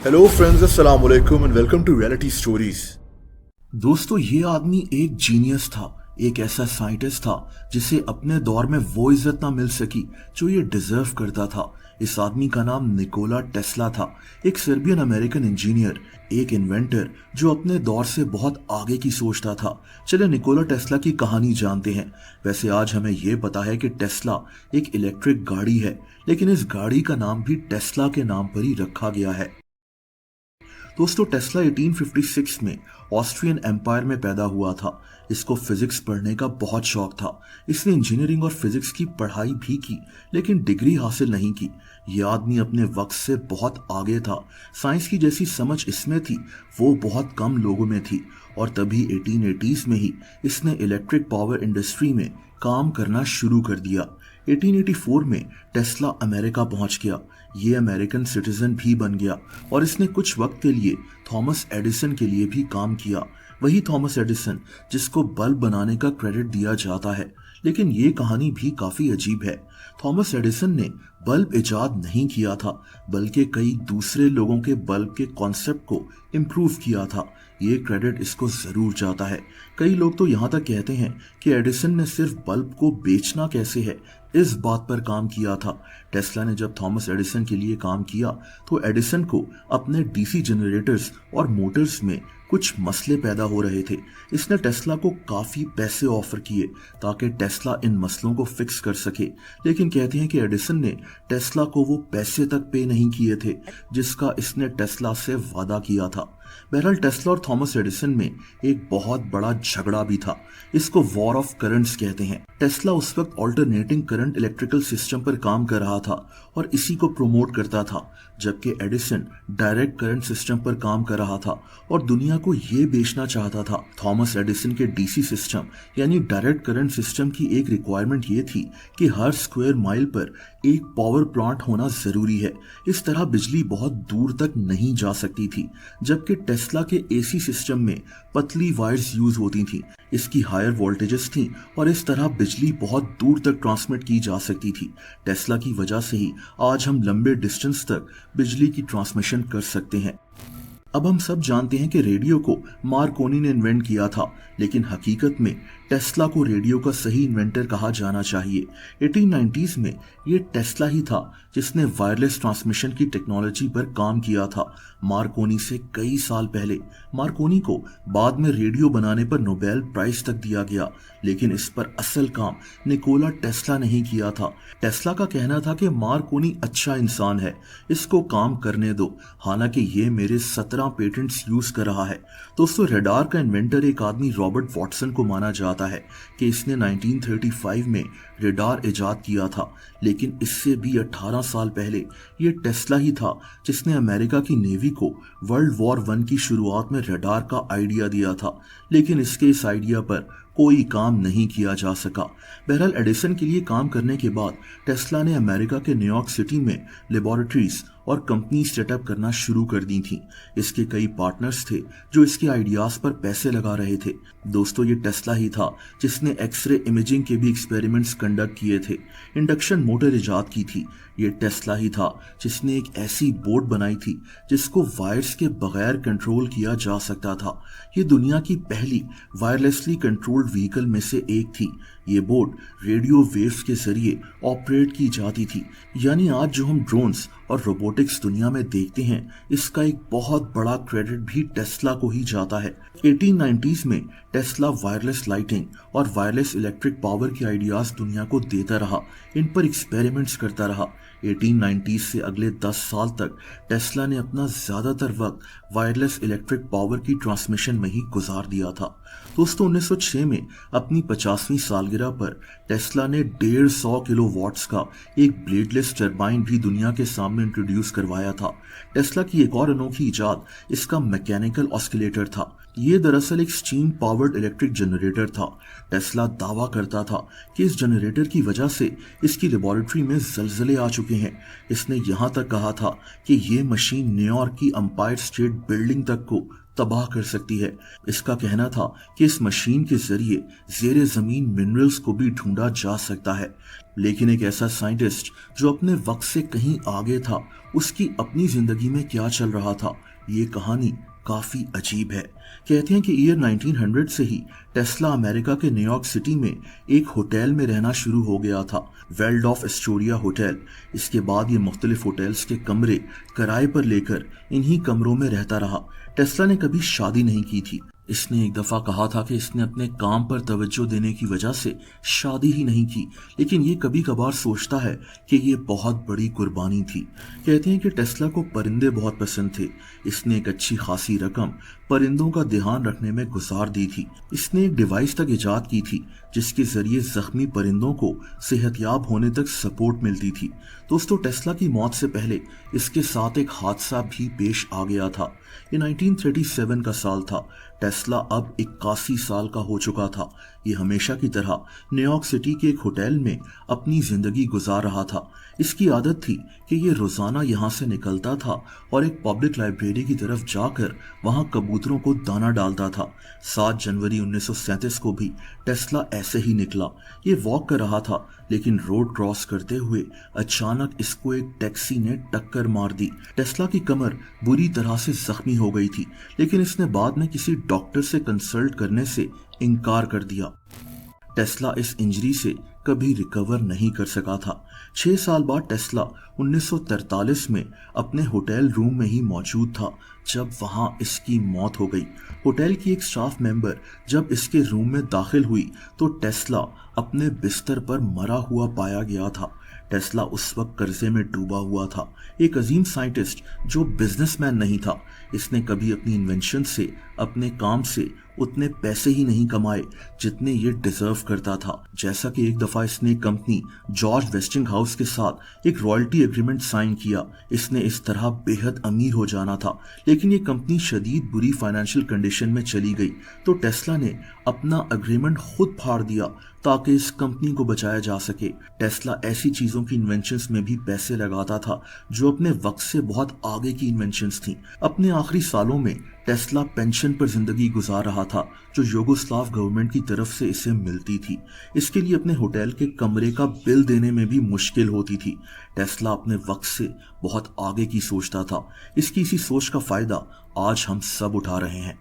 Hello friends, अस्सलाम वालेकुम and welcome to reality stories. दोस्तों, ये आदमी एक जीनियस था। एक ऐसा साइंटिस्ट था जिसे अपने दौर में वो इज्जत ना मिल सकी जो ये डिजर्व करता था। इस आदमी का नाम निकोला टेस्ला था। एक सर्बियन अमेरिकन इंजीनियर, एक इन्वेंटर जो अपने दौर से बहुत आगे की सोचता था। चले निकोला टेस्ला की कहानी जानते हैं। वैसे आज हमें ये पता है कि टेस्ला एक इलेक्ट्रिक गाड़ी है, लेकिन इस गाड़ी का नाम भी टेस्ला के नाम पर ही रखा गया है। दोस्तों, टेस्ला 1856 में ऑस्ट्रियन एम्पायर में पैदा हुआ था। इसको फिजिक्स पढ़ने का बहुत शौक था। इसने इंजीनियरिंग और फिजिक्स की पढ़ाई भी की, लेकिन डिग्री हासिल नहीं की। यह आदमी अपने वक्त से बहुत आगे था। साइंस की जैसी समझ इसमें थी, वो बहुत कम लोगों में थी। और तभी 1880s में ही इसने इलेक्ट्रिक पावर इंडस्ट्री में काम करना शुरू कर दिया। 1884 में टेस्ला अमेरिका पहुंच गया। ये अमेरिकन सिटीजन भी बन गया और इसने कुछ वक्त के लिए थॉमस एडिसन के लिए भी काम किया। वही थॉमस एडिसन जिसको बल्ब बनाने का क्रेडिट दिया जाता है। लेकिन ये कहानी भी काफी अजीब है। थॉमस एडिसन ने बल्ब इजाद नहीं किया था, बल्कि कई दूसरे लोगों के बल्ब के कॉन्सेप्ट को इम्प्रूव किया था। ये क्रेडिट इसको जरूर जाता है। कई लोग तो यहाँ तक कहते हैं कि एडिसन ने सिर्फ बल्ब को बेचना कैसे है, इस बात पर काम किया था। टेस्ला ने जब थॉमस एडिसन के लिए काम किया तो एडिसन को अपने डीसी जनरेटर्स और मोटर्स में कुछ मसले पैदा हो रहे थे। इसने टेस्ला को काफी पैसे ऑफर किए ताकि टेस्ला इन मसलों को फिक्स कर सके। लेकिन कहते हैं कि एडिसन ने टेस्ला को वो पैसे तक पे नहीं किए थे जिसका इसने टेस्ला से वादा किया था। बहरहाल टेस्ला और थॉमस एडिसन में एक बहुत बड़ा झगड़ा भी था। इसको वॉर ऑफ करंट्स कहते हैं। टेस्ला उस वक्त ऑल्टरनेटिंग करंट इलेक्ट्रिकल सिस्टम पर काम कर रहा था और इसी को प्रमोट करता था, जबकि एडिसन डायरेक्ट करंट सिस्टम पर काम कर रहा था और दुनिया को ये बेचना चाहता था। थॉमस एडिसन के डीसी सिस्टम यानी डायरेक्ट करंट सिस्टम की एक रिक्वायरमेंट ये थी कि हर स्क्वायर माइल पर एक पावर प्लांट होना जरूरी है। इस तरह बिजली बहुत दूर तक नहीं जा सकती थी, जबकि टेस्ला के एसी सिस्टम में पतली वायर्स यूज होती थी। इसकी हायर वोल्टेजेस थी और इस तरह बिजली बहुत दूर तक ट्रांसमिट की जा सकती थी। टेस्ला की वजह से ही आज हम लंबे डिस्टेंस तक बिजली की ट्रांसमिशन कर सकते हैं। अब हम सब जानते हैं कि रेडियो को मार्कोनी ने इन्वेंट किया था, लेकिन हकीकत में टेस्ला को रेडियो का सही इन्वेंटर कहा जाना चाहिए। 1890s में ये टेस्ला ही था जिसने वायरलेस ट्रांसमिशन की टेक्नोलॉजी पर काम किया था, मार्कोनी से कई साल पहले। मार्कोनी को बाद में रेडियो बनाने पर नोबेल प्राइज तक दिया गया, लेकिन इस पर असल काम निकोला टेस्ला नहीं किया था। टेस्ला का कहना था कि मार्कोनी अच्छा इंसान है, इसको काम करने दो, हालांकि ये मेरे 17 पेटेंट्स यूज कर रहा है। दोस्तों, रेडार का इन्वेंटर एक आदमी रॉबर्ट वॉटसन को माना जाता है कि इसने 1935 में रेडार इजाद किया था, लेकिन इससे भी 18 साल पहले ये टेस्ला ही था जिसने अमेरिका की नेवी को वर्ल्ड वॉर 1 की शुरुआत में रेडार का आइडिया दिया था, लेकिन इसके इस आइडिया पर कोई काम नहीं किया जा सका। बहरहाल एडिसन के लिए काम करने के बाद टेस्ला ने अमेरिका के न्यूयॉर्क सिटी में लेबोरेटरीज और कंपनी सेटअप करना शुरू कर दी थी। इसके कई पार्टनर्स थे जो इसके आइडियाज पर पैसे लगा रहे थे। दोस्तों, ये टेस्ला ही था जिसने एक्सरे इमेजिंग के भी एक्सपेरिमेंट्स कंडक्ट किए थे, इंडक्शन मोटर इजाद की थी। ये टेस्ला ही था जिसने एक ऐसी बोट बनाई थी जिसको वायर्स के बगैर कंट्रोल किया जा सकता था। ये दुनिया की पहली वायरलेसली कंट्रोल्ड व्हीकल में से एक थी। ये बोट रेडियो वेव्स के जरिए ऑपरेट की जाती थी। यानी आज जो हम ड्रोन्स और रोबोटिक्स दुनिया में देखते हैं, इसका एक बहुत बड़ा क्रेडिट भी टेस्ला को ही जाता है। 1890s में टेस्ला वायरलेस लाइटिंग और वायरलेस इलेक्ट्रिक पावर के आइडियाज दुनिया को देता रहा, इन पर एक्सपेरिमेंट्स करता रहा। 1890s से अगले 10 साल तक टेस्ला ने अपना ज्यादातर वक्त वायरलेस इलेक्ट्रिक पावर की ट्रांसमिशन में ही गुजार दिया था। दोस्तों, 1906 में अपनी 50वीं सालगिरह पर टेस्ला ने 150 किलोवाट्स का एक ब्लेडलेस टरबाइन भी दुनिया के सामने इंट्रोड्यूस करवाया था। टेस्ला की एक और अनोखी इजाद इसका मैकेनिकल ऑस्किलेटर था। ये दरअसल एक स्टीम पावर्ड इलेक्ट्रिक जनरेटर था। टेस्ला दावा करता था कि इस जनरेटर की वजह से इसकी लेबोरेटरी में जलजले आ चुके हैं। इसने यहाँ तक कहा था कि ये मशीन न्यूयॉर्क की अंपायर स्टेट बिल्डिंग तक को तबाह कर सकती है। इसका कहना था कि इस मशीन के जरिए जेरे जमीन मिनरल्स को भी ढूंढा जा सकता है। लेकिन एक ऐसा साइंटिस्ट जो अपने वक्त से कहीं आगे था, उसकी अपनी जिंदगी में क्या चल रहा था, ये कहानी काफी अजीब है। कहते हैं कि ईयर 1900 से ही टेस्ला अमेरिका के न्यूयॉर्क सिटी में एक होटल में रहना शुरू हो गया था, वेल्डॉफ एस्टोरिया होटल। इसके बाद ये मुख्तलिफ होटल्स के कमरे किराए पर लेकर इन्हीं कमरों में रहता रहा। टेस्ला ने कभी शादी नहीं की थी। इसने एक दफा कहा था कि इसने अपने काम पर तवज्जो देने की वजह से शादी ही नहीं की, लेकिन ये कभी कभार सोचता है कि ये बहुत बड़ी कुर्बानी थी। कहते हैं कि टेस्ला को परिंदे बहुत पसंद थे। इसने एक अच्छी खासी रकम परिंदों का ध्यान रखने में गुजार दी थी। इसने एक डिवाइस तक इजाद की थी जिसके जरिए जख्मी परिंदों को सेहतयाब होने तक सपोर्ट मिलती थी। दोस्तों, टेस्ला की मौत से पहले इसके साथ एक हादसा भी पेश आ गया था। ये 1937 का साल था। टेस्ला अब 81 साल का हो चुका था। ये हमेशा की तरह न्यूयॉर्क सिटी के एक होटल में अपनी जिंदगी गुजार रहा था। इसकी आदत थी कि ये रोजाना यहाँ से निकलता था और एक पब्लिक लाइब्रेरी की तरफ जाकर वहाँ कबूतरों को दाना डालता था। 7 जनवरी 1937 को भी टेस्ला ऐसे ही निकला। ये वॉक कर रहा था, लेकिन रोड क्रॉस करते हुए अचानक इसको एक टैक्सी ने टक्कर मार दी। टेस्ला की कमर बुरी तरह से जख्मी हो गई थी, लेकिन इसने बाद में किसी डॉक्टर से कंसल्ट करने से इनकार कर दिया। टेस्ला इस इंजरी से कभी रिकवर नहीं कर सका था। 6 साल बाद टेस्ला 1943 में अपने होटल रूम में ही मौजूद था जब वहां इसकी मौत हो गई। होटल की एक स्टाफ मेंबर जब इसके रूम में दाखिल हुई तो टेस्ला अपने बिस्तर पर मरा हुआ पाया गया था। टेस्ला उस वक्त कर्जे में डूबा हुआ था। एक अजीम साइंटिस्ट जो बिजनेसमैन नहीं था। इसने कभी अपनी इन्वेंशन से, अपने काम से उतने पैसे ही नहीं कमाए जितने ये डिजर्व करता था। जैसा कि एक दफा इसने कंपनी जॉर्ज वेस्टिंगहाउस के साथ एक रॉयल्टी एग्रीमेंट साइन किया। इसने इस तरह बेहद अमीर हो जाना था, लेकिन ये कंपनी शदीद बुरी फाइनेंशियल कंडीशन में चली गई तो टेस्ला ने अपना एग्रीमेंट खुद फाड़ दिया ताकि इस कंपनी को बचाया जा सके। टेस्ला ऐसी चीजों की इन्वेंशंस में भी पैसे लगाता था जो अपने वक्त से बहुत आगे की इन्वेंशंस थी। अपने आखिरी सालों में टेस्ला पेंशन पर जिंदगी गुजार रहा था जो यूगोस्लाव गवर्नमेंट की तरफ से इसे मिलती थी। इसके लिए अपने होटल के कमरे का बिल देने में भी मुश्किल होती थी। टेस्ला अपने वक्त से बहुत आगे की सोचता था। इसकी इसी सोच का फायदा आज हम सब उठा रहे हैं।